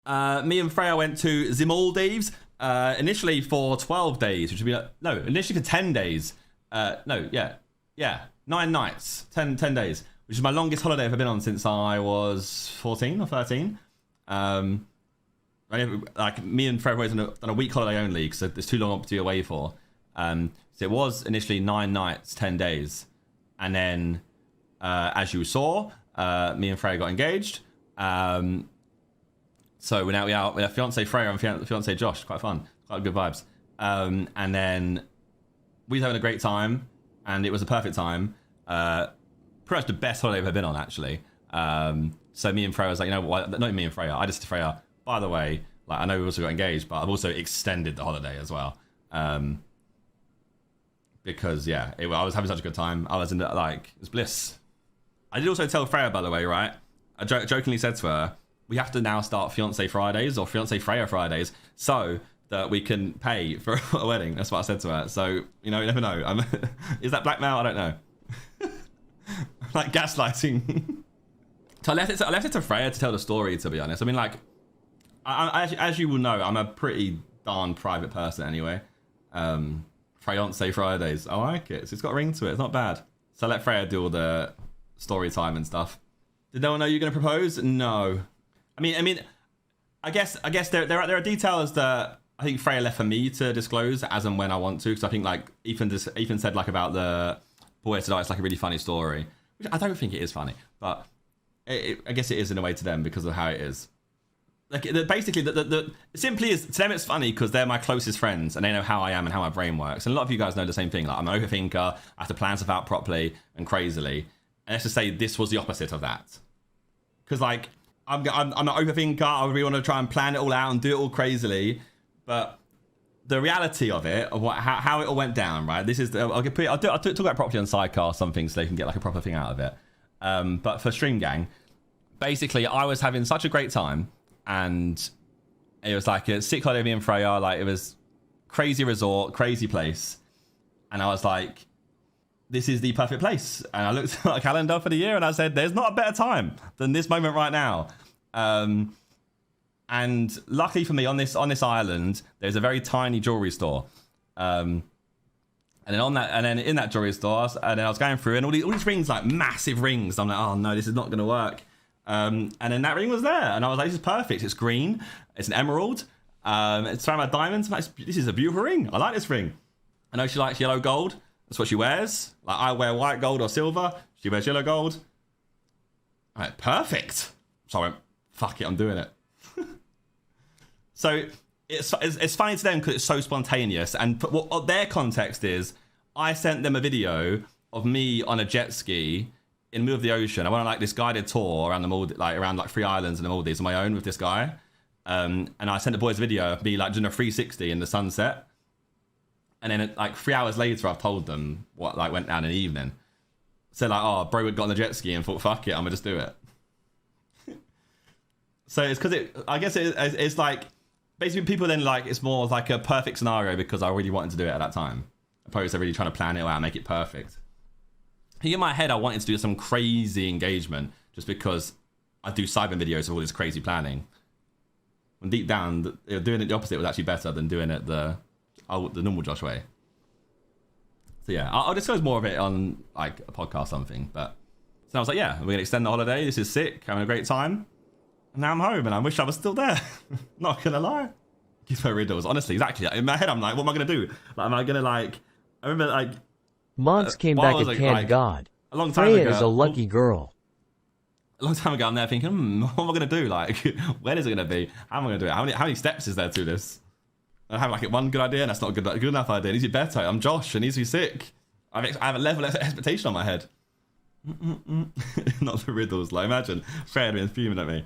Me and Freya went to the Maldives initially for 12 days, which would be initially for 10 days. 9 nights, 10 days, which is my longest holiday I've ever been on since I was 14 or 13. Like me and Freya went on a week holiday only because it's too long to be away for. So it was initially 9 nights, 10 days, and then as you saw, me and Freya got engaged. So we're out with our fiance Freya and fiance Josh. Quite fun, quite good vibes. And then we were having a great time, and it was a perfect time. Pretty much the best holiday I've ever been on, actually. So me and Freya was like, you know what? Not me and Freya. I just said to Freya, by the way, like I know we also got engaged, but I've also extended the holiday as well. Because I was having such a good time. I was in it was bliss. I did also tell Freya, by the way, right? I jokingly said to her, we have to now start Fiance Fridays or Fiance Freya Fridays so that we can pay for a wedding. That's what I said to her. So, you never know. Is that blackmail? I don't know. Like gaslighting. So I left it to Freya to tell the story, to be honest. I mean, like, as you will know, I'm a pretty darn private person anyway. Fiance Fridays. I like it. So it's got a ring to it. It's not bad. So I let Freya do all the story time and stuff. Did no one know you're going to propose? No. I mean, I guess there are details that I think Freya left for me to disclose as and when I want to, because I think like Ethan said like about the boy tonight. It's like a really funny story, which I don't think it is funny, but I guess it is in a way to them because of how it is. Like basically, simply is to them it's funny because they're my closest friends and they know how I am and how my brain works. And a lot of you guys know the same thing. Like I'm an overthinker. I have to plan stuff out properly and crazily. And let's just say this was the opposite of that, because like. I'm an overthinker. I really want to try and plan it all out and do it all crazily, but the reality of it, of how it all went down, right? This is I'll talk about it properly on Sidecar or something so they can get like a proper thing out of it. But for Stream Gang, basically, I was having such a great time, and it was like a sick holiday with me and Freya. Like it was crazy resort, crazy place, and I was like, this is the perfect place. And I looked at my calendar for the year and I said, there's not a better time than this moment right now. And luckily for me, on this island, there's a very tiny jewelry store. And then in that jewelry store, I was going through and all these rings, like massive rings. I'm like, oh no, this is not going to work. And then that ring was there. And I was like, this is perfect. It's green. It's an emerald. It's surrounded by diamonds. I'm like, this is a beautiful ring. I like this ring. I know she likes yellow gold. That's what she wears. Like I wear white gold or silver. She wears yellow gold. All right, perfect. So I went, fuck it, I'm doing it. So it's funny to them because it's so spontaneous. And what their context is, I sent them a video of me on a jet ski in the middle of the ocean. I went on like this guided tour around the Maldives, around 3 islands in the Maldives on my own with this guy. And I sent the boys a video of me like doing a 360 in the sunset. And then like 3 hours later, I've told them what like went down in the evening. So like, oh, bro had got on the jet ski and thought, fuck it, I'm gonna just do it. So it's because I guess it's like, basically people then like, it's more like a perfect scenario because I really wanted to do it at that time. Opposed to really trying to plan it out and make it perfect. In my head, I wanted to do some crazy engagement just because I do cyber videos of all this crazy planning. And deep down, doing it the opposite was actually better than doing it the normal Josh way. So yeah, I'll discuss more of it on like a podcast or something. But so I was like, yeah, we're gonna extend the holiday. This is sick. Having a great time. And now I'm home, and I wish I was still there. Not gonna lie. Give her riddles. Honestly, exactly. In my head, I'm like, what am I gonna do? Like, am I gonna like? I remember like. Monks came back at Canned God. A long time Freya ago. is a lucky girl. A long time ago, I'm there thinking, what am I gonna do? Like, when is it gonna be? How am I gonna do it? How many steps is there to this? I have like one good idea, and that's not a good enough idea. It needs to be better. I'm Josh. It needs to be sick. I have a level of expectation on my head. Not the riddles. Like, imagine Fred being fuming at me.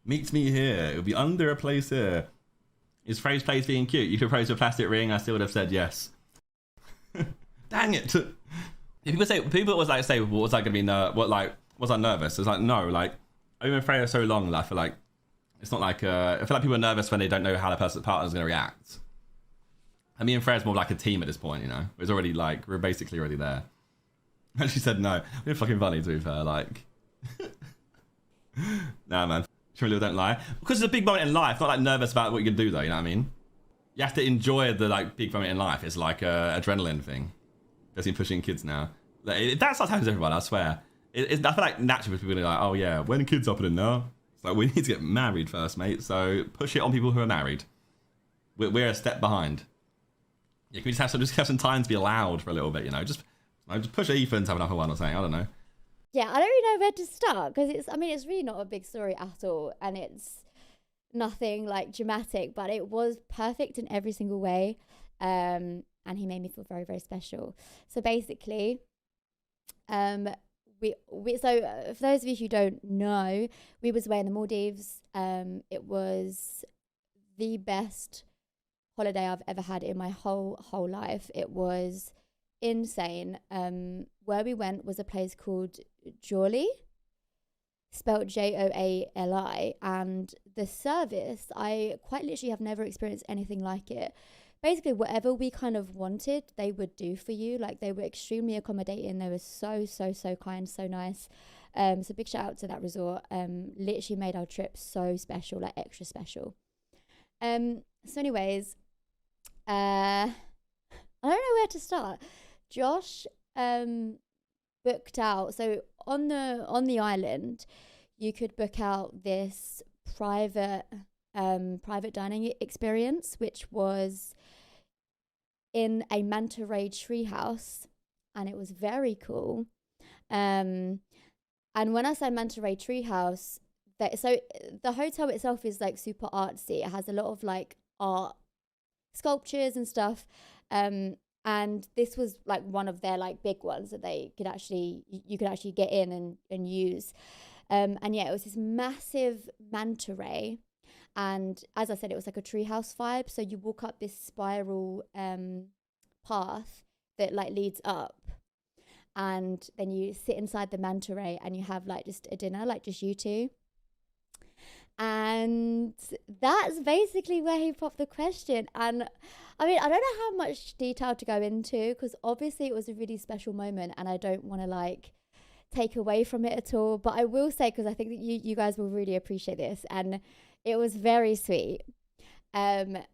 Meet me here. It'll be under a place here. Is Freya's place being cute? You could propose a plastic ring. I still would have said yes. Dang it. People was like, say, what was I gonna be? Was I nervous? It's like, no. Like, I've been with Freya so long that I feel like it's not like I feel like people are nervous when they don't know how the partner's gonna react. And me and Freya's more like a team at this point, you know. It's already like we're basically already there. And she said no. We're fucking funny to be fair. Like, nah, man. Truly or don't lie. Because it's a big moment in life, not like nervous about what you're gonna do though, you know what I mean? You have to enjoy the like big moment in life. It's like a adrenaline thing. Especially pushing kids now. Like, that's what happens to everyone, I swear. I feel like naturally people are like, oh yeah, when are kids happening now? It's like, we need to get married first, mate. So push it on people who are married. We're a step behind. Yeah, can we just have some time to be allowed for a little bit, you know? Just push Ethan to have another one or something, I don't know. Yeah, I don't really know where to start because it's really not a big story at all, and it's nothing like dramatic, but it was perfect in every single way. And he made me feel very, very special. So basically, so for those of you who don't know, we was away in the Maldives. It was the best holiday I've ever had in my whole life. It was insane. Where we went was a place called Joli, spelled Joali, and the service, I quite literally have never experienced anything like it. Basically, whatever we kind of wanted, they would do for you. Like, they were extremely accommodating. They were so kind, so nice. So big shout out to that resort. Literally made our trip so special, like extra special. So anyways, I don't know where to start. Josh booked out, so on the island you could book out this private dining experience, which was in a manta ray treehouse, and it was very cool. And when I say manta ray treehouse, so the hotel itself is like super artsy. It has a lot of like art sculptures and stuff, and this was like one of their like big ones that you could actually get in and use. And yeah, it was this massive manta ray. And as I said, it was like a treehouse vibe. So you walk up this spiral path that like leads up, and then you sit inside the manta ray and you have like just a dinner, like just you two. And that's basically where he popped the question. And I mean, I don't know how much detail to go into because obviously it was a really special moment and I don't want to like take away from it at all. But I will say, because I think that you guys will really appreciate this, and it was very sweet. We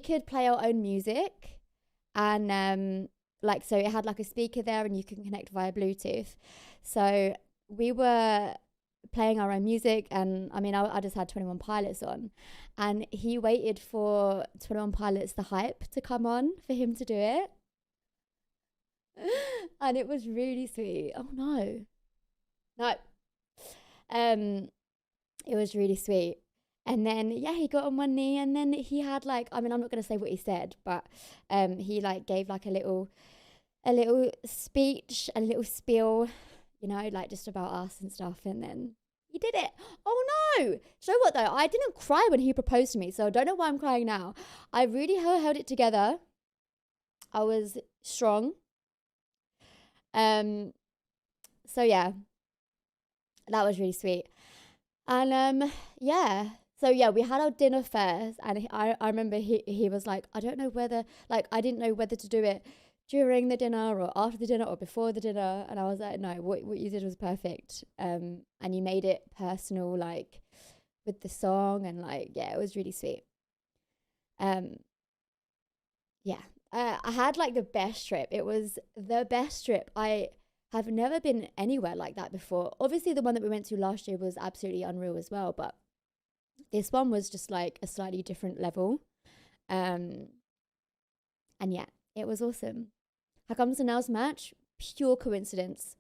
could play our own music, and like, so it had like a speaker there and you can connect via Bluetooth. So we were playing our own music, and I mean, I just had 21 Pilots on, and he waited for 21 Pilots The Hype to come on for him to do it. And it was really sweet. Oh no. It was really sweet. And then yeah, he got on one knee, and then he had like, I mean, I'm not gonna say what he said, but he like gave like a little speech, a little spiel, you know, like just about us and stuff, and then he did it. Oh no! So what though? I didn't cry when he proposed to me, so I don't know why I'm crying now. I really held it together. I was strong. So yeah, that was really sweet. And yeah. So yeah, we had our dinner first, and I remember he was like, I don't know whether, like, I didn't know whether to do it during the dinner or after the dinner or before the dinner, and I was like, no, what you did was perfect. And you made it personal, like with the song, and like, yeah, it was really sweet. Yeah, I had like the best trip. It was the best trip. I have never been anywhere like that before. Obviously, the one that we went to last year was absolutely unreal as well, but this one was just like a slightly different level. And yeah, it was awesome. How comes the now's match? Pure coincidence.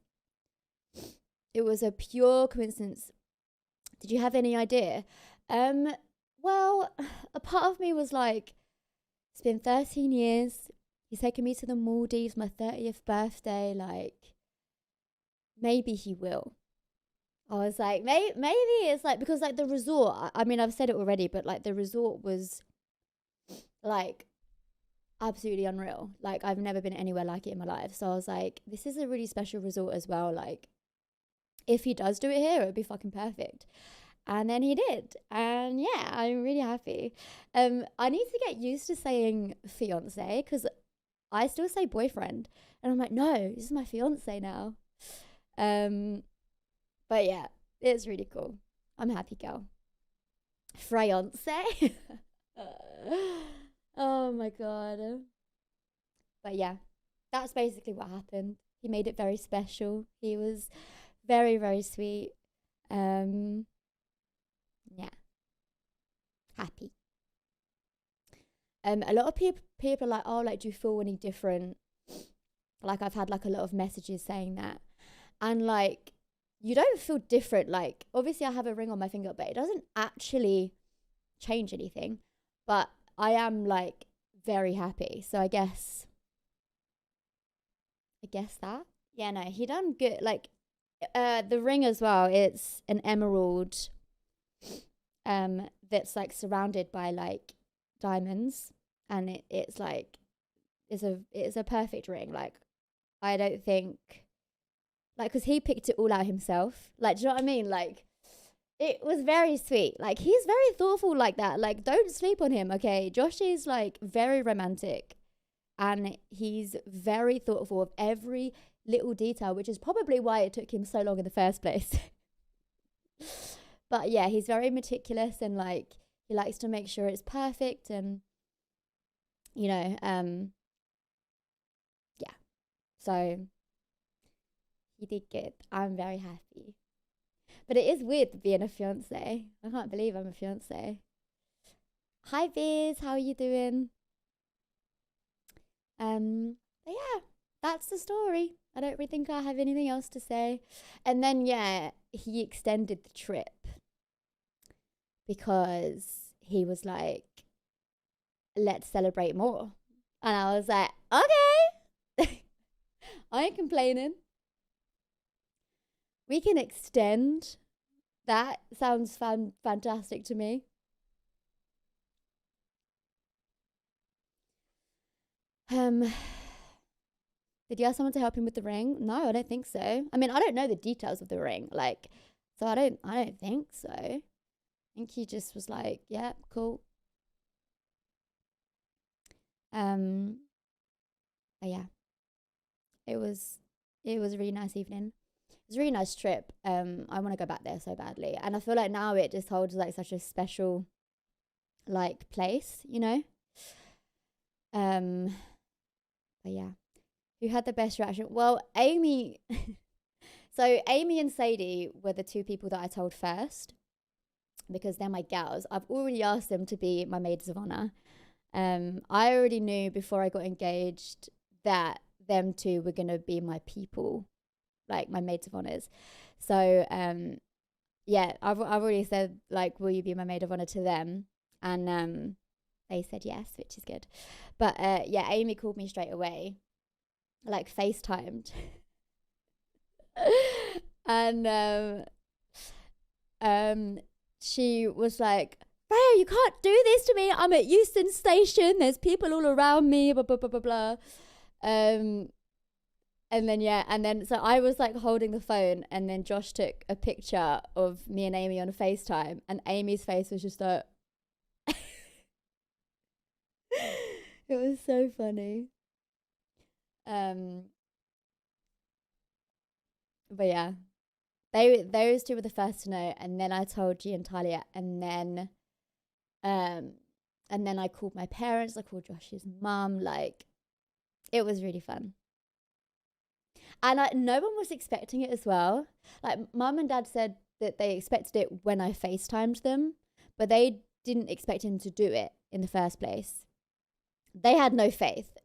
It was a pure coincidence. Did you have any idea? Well, a part of me was like, it's been 13 years. He's taken me to the Maldives, my 30th birthday. Like, maybe he will. I was like, maybe it's like, because like the resort, I mean, I've said it already, but like the resort was like absolutely unreal. Like, I've never been anywhere like it in my life. So I was like, this is a really special resort as well. Like, if he does do it here, it would be fucking perfect. And then he did. And yeah, I'm really happy. I need to get used to saying fiance, because I still say boyfriend. And I'm like, no, this is my fiance now. But yeah, it's really cool. I'm a happy girl. Fiance. Oh my god. But yeah, that's basically what happened. He made it very special. He was very, very sweet. Yeah. Happy. A lot of people are like, oh, like, do you feel any different? Like, I've had like a lot of messages saying that. And like, you don't feel different. Like, obviously I have a ring on my finger, but it doesn't actually change anything. But I am like very happy. So I guess that. Yeah, no, he done good. Like, the ring as well, it's an emerald that's like surrounded by like diamonds, and it's like it's a perfect ring. Like, I don't think, like, because he picked it all out himself. Like, do you know what I mean? Like, it was very sweet. Like, he's very thoughtful like that. Like, don't sleep on him, okay? Josh is like very romantic, and he's very thoughtful of every little detail, which is probably why it took him so long in the first place. But yeah, he's very meticulous, and like, he likes to make sure it's perfect, and you know, yeah. So he did good. I'm very happy. But it is weird being a fiance. I can't believe I'm a fiance. Hi Biz, how are you doing? But yeah, that's the story. I don't really think I have anything else to say. And then yeah, he extended the trip because he was like, let's celebrate more. And I was like, okay. I ain't complaining. We can extend. That sounds fantastic to me. Did you ask someone to help him with the ring? No, I don't think so. I mean, I don't know the details of the ring, like, so I don't think so. I think he just was like, yeah, cool. But yeah, it was a really nice evening. It was a really nice trip. I want to go back there so badly, and I feel like now it just holds like such a special like place, you know. But yeah, who had the best reaction? Well, Amy. So Amy and Sadie were the two people that I told first, because they're my gals. I've already asked them to be my maids of honor. I already knew before I got engaged that them two were gonna be my people, like my maids of honors. So yeah, I've already said, like, will you be my maid of honor to them? And they said yes, which is good. But yeah, Amy called me straight away, like FaceTimed. And she was like, Freya, you can't do this to me. I'm at Euston Station. There's people all around me, blah, blah, blah, blah, blah. And then, yeah, and then, so I was like holding the phone, and then Josh took a picture of me and Amy on a FaceTime, and Amy's face was just like, it was so funny. But yeah, those two were the first to know, and then I told G and Talia, and then I called my parents, I called Josh's mum. Like, it was really fun. And no one was expecting it as well. Like, mum and dad said that they expected it when I FaceTimed them, but they didn't expect him to do it in the first place. They had no faith.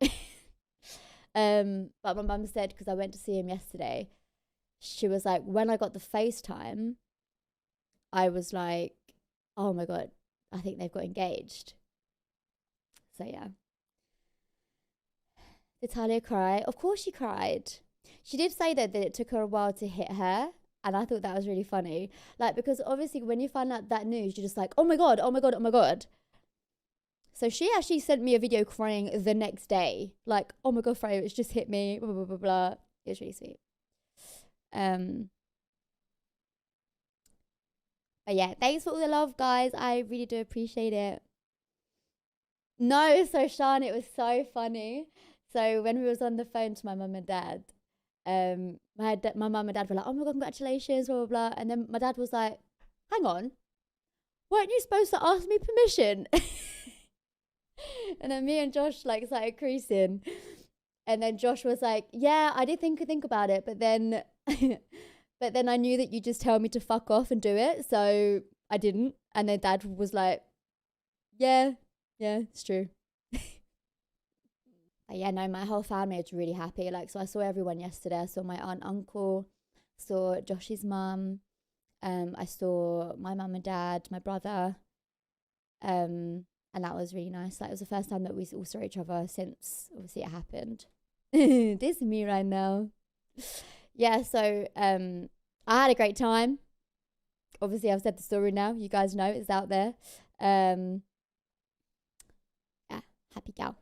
But my mum said, because I went to see him yesterday, she was like, when I got the FaceTime, I was like, oh my God, I think they've got engaged. So yeah. Did Talia cry? Of course she cried. She did say that it took her a while to hit her, and I thought that was really funny. Like, because obviously when you find out that news, you're just like, oh my God, oh my God, oh my God. So she actually sent me a video crying the next day. Like, oh my God, Freya, it's just hit me, blah, blah, blah, blah. It was really sweet. But yeah, thanks for all the love, guys. I really do appreciate it. No, so Sean, it was so funny. So when we was on the phone to my mum and dad, my mum and dad were like, oh my God, congratulations, blah, blah, blah. And then my dad was like, hang on, weren't you supposed to ask me permission? And then me and Josh like started creasing. And then Josh was like, yeah, I did think about it, but then but then I knew that you just tell me to fuck off and do it, so I didn't. And then Dad was like, yeah, it's true. Yeah, no, my whole family is really happy. Like, so I saw everyone yesterday. I saw my aunt, uncle, saw Josh's mum, I saw my mum and dad, my brother, and that was really nice. Like, it was the first time that we all saw each other since obviously it happened. This is me right now. Yeah, so I had a great time. Obviously, I've said the story now. You guys know it's out there. Yeah, happy gal.